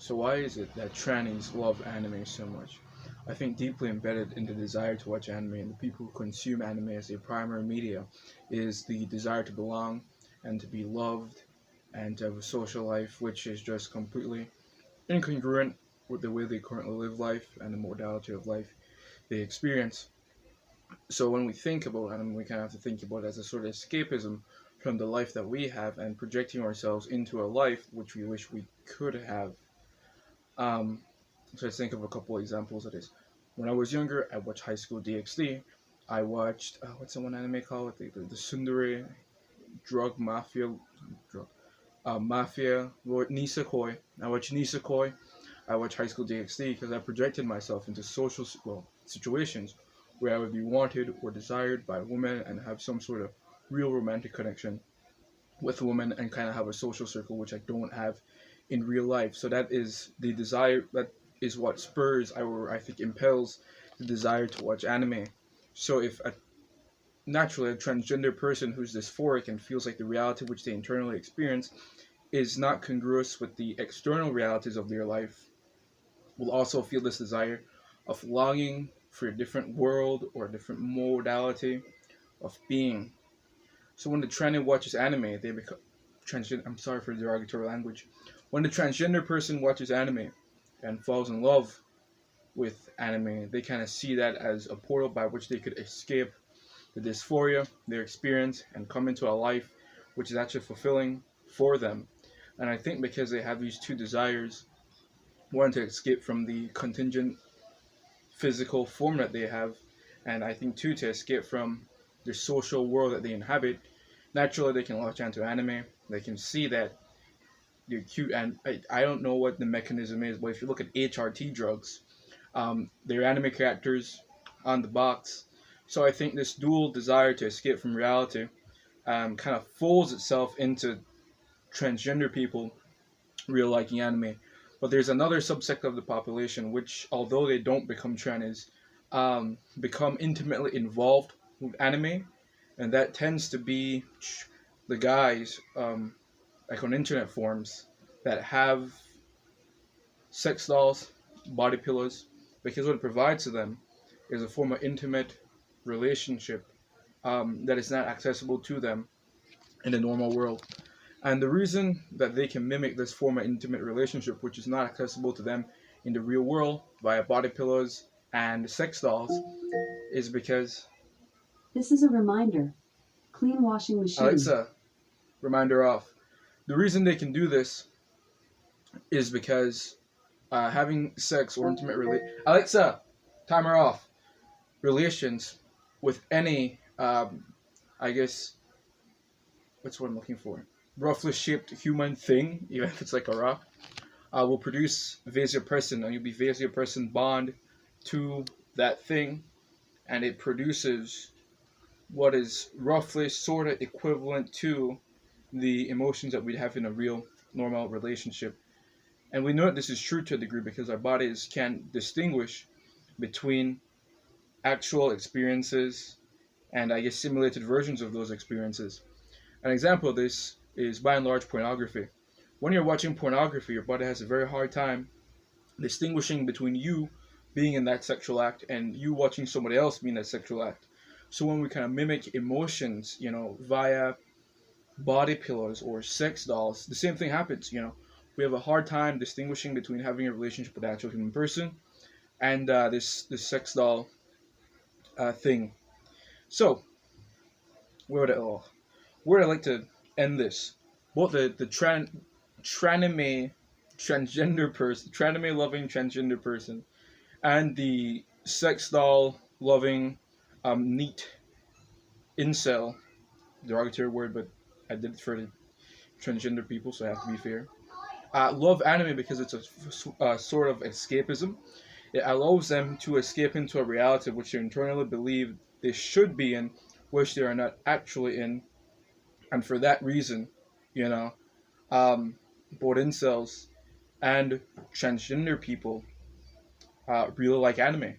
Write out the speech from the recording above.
So why is it that trannies love anime so much? I think deeply embedded in the desire to watch anime and the people who consume anime as their primary media is the desire to belong and to be loved and to have a social life, which is just completely incongruent with the way they currently live life and the modality of life they experience. So when we think about anime, we kind of have to think about it as a sort of escapism from the life that we have and projecting ourselves into a life which we wish we could have. Um, so I think of a couple examples of this. When I was younger, I watched High School DxD. I watched what's the one anime called? The Sundere drug mafia, drug mafia Lord Nisekoi. I watched Nisekoi. I watched High School DxD because I projected myself into situations where I would be wanted or desired by a woman and have some sort of real romantic connection with a woman and kind of have a social circle which I don't have in real life. So that is the desire. That is what spurs or I think impels the desire to watch anime. So if naturally a transgender person who's dysphoric and feels like the reality which they internally experience is not congruous with the external realities of their life, will also feel this desire of longing for a different world or a different modality of being. So when the tranny watches anime, they become transgender. I'm sorry for the derogatory language. When the transgender person watches anime and falls in love with anime, they kind of see that as a portal by which they could escape the dysphoria they experience and come into a life which is actually fulfilling for them. And I think because they have these two desires, one to escape from the contingent physical form that they have, and I think two to escape from the social world that they inhabit, naturally they can latch onto anime. They can see that they're cute, and I don't know what the mechanism is, but if you look at HRT drugs, they're anime characters on the box. So I think this dual desire to escape from reality kind of folds itself into transgender people real liking anime. But there's another subsect of the population which, although they don't become trannies, become intimately involved with anime, and that tends to be the guys, like on internet forums, that have sex dolls, body pillows, because what it provides to them is a form of intimate relationship that is not accessible to them in the normal world. And the reason that they can mimic this form of intimate relationship, which is not accessible to them in the real world via body pillows and sex dolls, is because This is a reminder. Clean washing machine. Alexa, reminder off. The reason they can do this is because having sex or intimate Alexa, timer off. Relations with any, I guess, what's what I'm looking for? Roughly shaped human thing, even if it's like a rock, will produce vasopressin, and you'll be vasopressin bond to that thing, and it produces what is roughly sort of equivalent to the emotions that we'd have in a real normal relationship. And we know that this is true to a degree because our bodies can distinguish between actual experiences and I guess simulated versions of those experiences. An example of this is by and large pornography. When you're watching pornography, your body has a very hard time distinguishing between you being in that sexual act and you watching somebody else being in that sexual act. So when we kind of mimic emotions, via body pillows or sex dolls, the same thing happens. We have a hard time distinguishing between having a relationship with an actual human person and this sex doll thing. So where would I, oh, where would I like to end this? Both the tranime transgender person, tranime loving transgender person, and the sex doll loving neat incel, derogatory word, but I did it for the transgender people, so I have to be fair. Love anime because it's a sort of escapism. It allows them to escape into a reality which they internally believe they should be in, which they are not actually in, and for that reason, you know, both incels and transgender people really like anime.